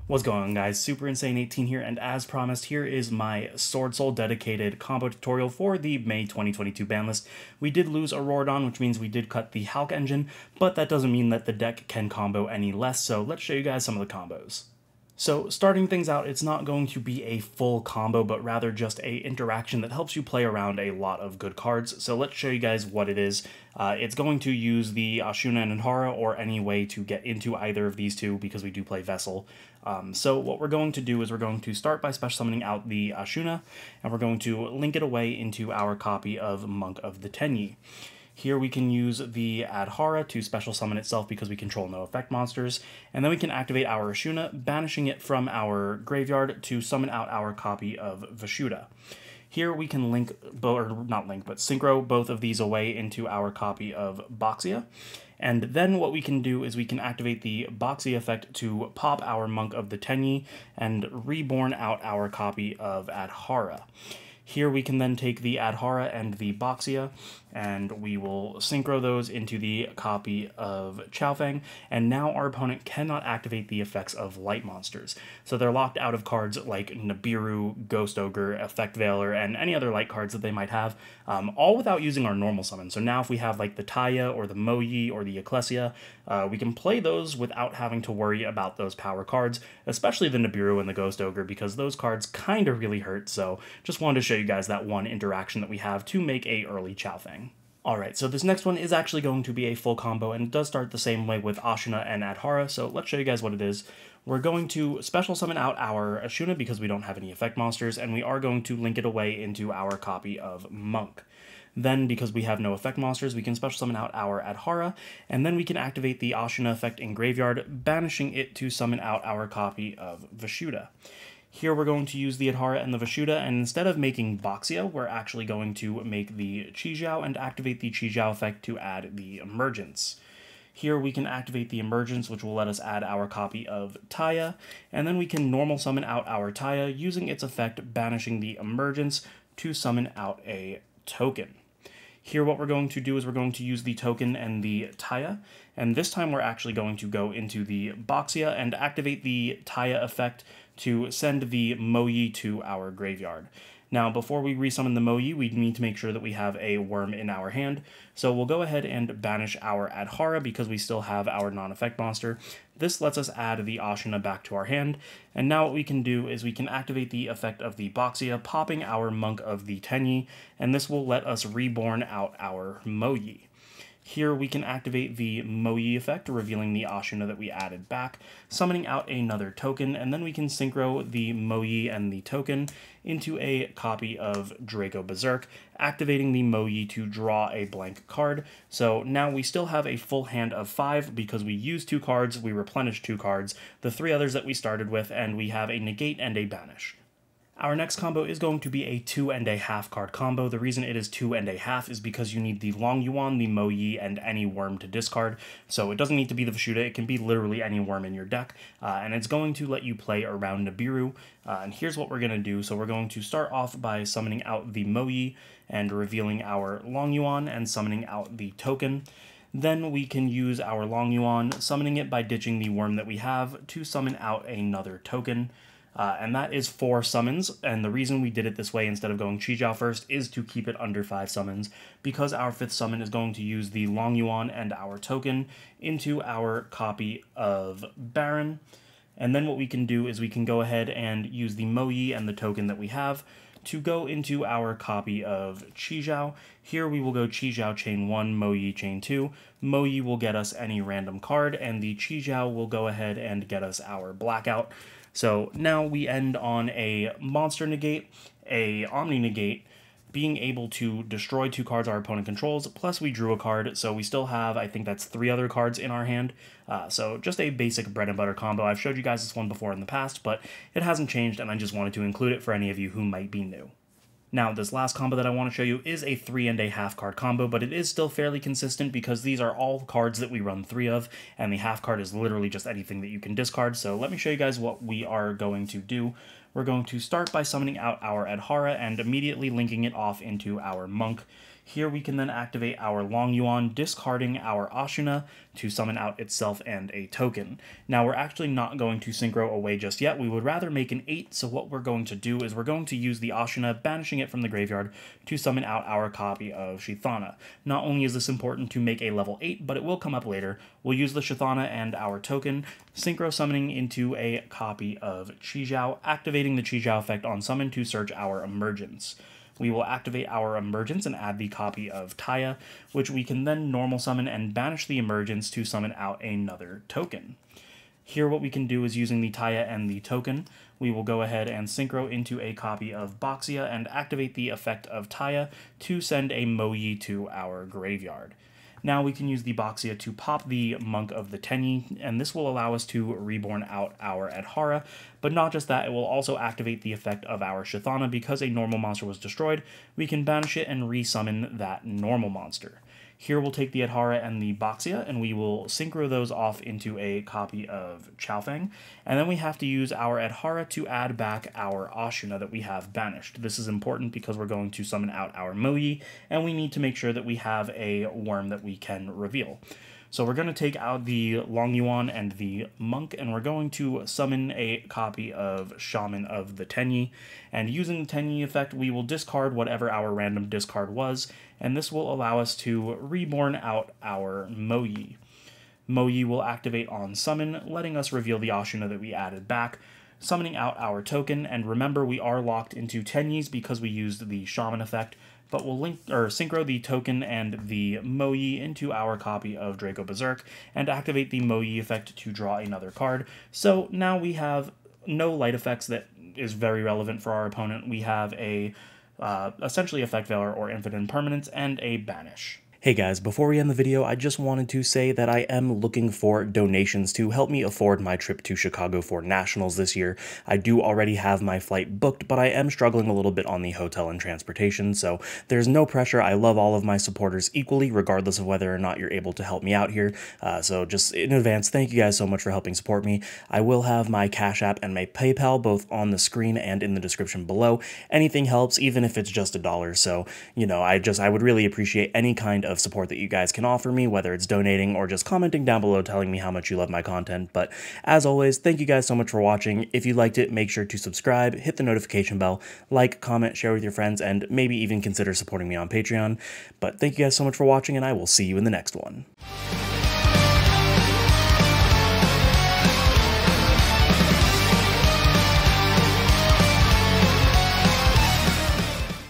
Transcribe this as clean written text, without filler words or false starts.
What's going on, guys? Super Insane 18 here, and as promised, here is my Swordsoul dedicated combo tutorial for the May 2022 ban list. We did lose auroradon, which means we did cut the Halq engine, but that doesn't mean that the deck can combo any less, so let's show you guys some of the combos. So starting things out, it's not going to be a full combo, but rather just a interaction that helps you play around a lot of good cards. So let's show you guys what it is. It's going to use the Ashuna and Adhara, or any way to get into either of these two, because we do play Vessel. So what we're going to do is we're going to start by special summoning out the Ashuna, and we're going to link it away into our copy of Monk of the Tenyi. Here we can use the Adhara to special summon itself because we control no effect monsters, and then we can activate our Ashuna, banishing it from our graveyard to summon out our copy of Vishuddha. Here we can synchro both of these away into our copy of Boxia, and then what we can do is we can activate the Boxia effect to pop our Monk of the Tenyi and reborn out our copy of Adhara. Here we can then take the Adhara and the Boxia, and we will synchro those into the copy of Chaofeng, and now our opponent cannot activate the effects of light monsters. So they're locked out of cards like Nibiru, Ghost Ogre, Effect Veiler, and any other light cards that they might have, all without using our normal summon. So now if we have like the Taya or the Moyi or the Ecclesia, we can play those without having to worry about those power cards, especially the Nibiru and the Ghost Ogre, because those cards kind of really hurt. So just wanted to show you guys that one interaction that we have to make a early Chaofeng. Alright, so this next one is actually going to be a full combo, and it does start the same way with Ashuna and Adhara, so let's show you guys what it is. We're going to special summon out our Ashuna because we don't have any effect monsters, and we are going to link it away into our copy of Monk. Then, because we have no effect monsters, we can special summon out our Adhara, and then we can activate the Ashuna effect in graveyard, banishing it to summon out our copy of Vishuddha. Here we're going to use the Adhara and the Vishuddha, and instead of making Boxia, we're actually going to make the Chijiao and activate the Chijiao effect to add the Emergence. Here we can activate the Emergence, which will let us add our copy of Taya, and then we can normal summon out our Taya using its effect banishing the Emergence to summon out a token. Here what we're going to do is we're going to use the token and the Taya, and this time we're actually going to go into the Boxia and activate the Taya effect to send the Moyi to our graveyard. Now, before we resummon the Moyi, we need to make sure that we have a worm in our hand, so we'll go ahead and banish our Adhara because we still have our non-effect monster. This lets us add the Ashuna back to our hand, and now what we can do is we can activate the effect of the Boxia, popping our Monk of the Tenyi, and this will let us reborn out our Moyi. Here we can activate the Moyi effect, revealing the Ashuna that we added back, summoning out another token, and then we can synchro the Moyi and the token into a copy of Draco Berserk, activating the Moyi to draw a blank card. So now we still have a full hand of 5 because we used 2 cards, we replenished 2 cards, the 3 others that we started with, and we have a negate and a banish. Our next combo is going to be a 2.5 card combo. The reason it is 2.5 is because you need the Long Yuan, the Moyi, and any worm to discard. So it doesn't need to be the Vishuddha, it can be literally any worm in your deck. And it's going to let you play around Nibiru. And here's what we're going to do. So we're going to start off by summoning out the Moyi and revealing our Long Yuan and summoning out the token. Then we can use our Long Yuan, summoning it by ditching the worm that we have to summon out another token. And that is 4 summons, and the reason we did it this way instead of going Chijiao first is to keep it under 5 summons, because our 5th summon is going to use the Long Yuan and our token into our copy of Baron. And then what we can do is we can go ahead and use the Moyi and the token that we have to go into our copy of Chijiao. Here we will go Chijiao chain 1, Moyi chain 2. Moyi will get us any random card, and the Chijiao will go ahead and get us our Blackout. So now we end on a monster negate, a omni negate, being able to destroy 2 cards our opponent controls, plus we drew a card, so we still have, I think that's 3 other cards in our hand. So just a basic bread and butter combo. I've showed you guys this one before in the past, but it hasn't changed, and I just wanted to include it for any of you who might be new. Now, this last combo that I want to show you is a 3.5 card combo, but it is still fairly consistent because these are all cards that we run 3 of, and the half card is literally just anything that you can discard. So let me show you guys what we are going to do. We're going to start by summoning out our Adhara and immediately linking it off into our Monk. Here we can then activate our Long Yuan, discarding our Ashuna to summon out itself and a token. Now we're actually not going to synchro away just yet. We would rather make an 8, so what we're going to do is we're going to use the Ashuna, banishing it from the graveyard to summon out our copy of Shithana. Not only is this important to make a level 8, but it will come up later. We'll use the Shithana and our token, synchro summoning into a copy of Chijiao, activating the Chijiao effect on summon to search our emergence. We will activate our emergence and add the copy of Taya, which we can then normal summon and banish the emergence to summon out another token. Here what we can do is, using the Taya and the token, we will go ahead and synchro into a copy of Boxia and activate the effect of Taya to send a Moyi to our graveyard. Now we can use the Boxia to pop the Monk of the Tenyi, and this will allow us to reborn out our Adhara, but not just that, it will also activate the effect of our Shithana. Because a normal monster was destroyed, we can banish it and resummon that normal monster. Here we'll take the Adhara and the Boxia, and we will synchro those off into a copy of Chaofeng, and then we have to use our Adhara to add back our Ashuna that we have banished. This is important because we're going to summon out our Moyi, and we need to make sure that we have a worm that we can reveal. So we're going to take out the Long Yuan and the Monk, and we're going to summon a copy of Shaman of the Tenyi. And using the Tenyi effect, we will discard whatever our random discard was, and this will allow us to reborn out our Moyi. Moyi will activate on summon, letting us reveal the Ashuna that we added back, summoning out our token. And remember, we are locked into Tenyis because we used the Shaman effect, but we'll synchro the token and the Moyi into our copy of Draco Berserk and activate the Moyi effect to draw another card. So now we have no light effects that is very relevant for our opponent. We have a essentially Effect Veiler or Infinite Impermanence and a Banish. Hey guys, before we end the video, I just wanted to say that I am looking for donations to help me afford my trip to Chicago for Nationals this year. I do already have my flight booked, but I am struggling a little bit on the hotel and transportation, so there's no pressure. I love all of my supporters equally, regardless of whether or not you're able to help me out here. So just in advance, thank you guys so much for helping support me. I will have my Cash App and my PayPal both on the screen and in the description below. Anything helps, even if it's just $1. So, you know, I would really appreciate any kind of support that you guys can offer me, whether it's donating or just commenting down below telling me how much you love my content. But as always, thank you guys so much for watching. If you liked it, make sure to subscribe, hit the notification bell, like, comment, share with your friends, and maybe even consider supporting me on Patreon. But thank you guys so much for watching, and I will see you in the next one.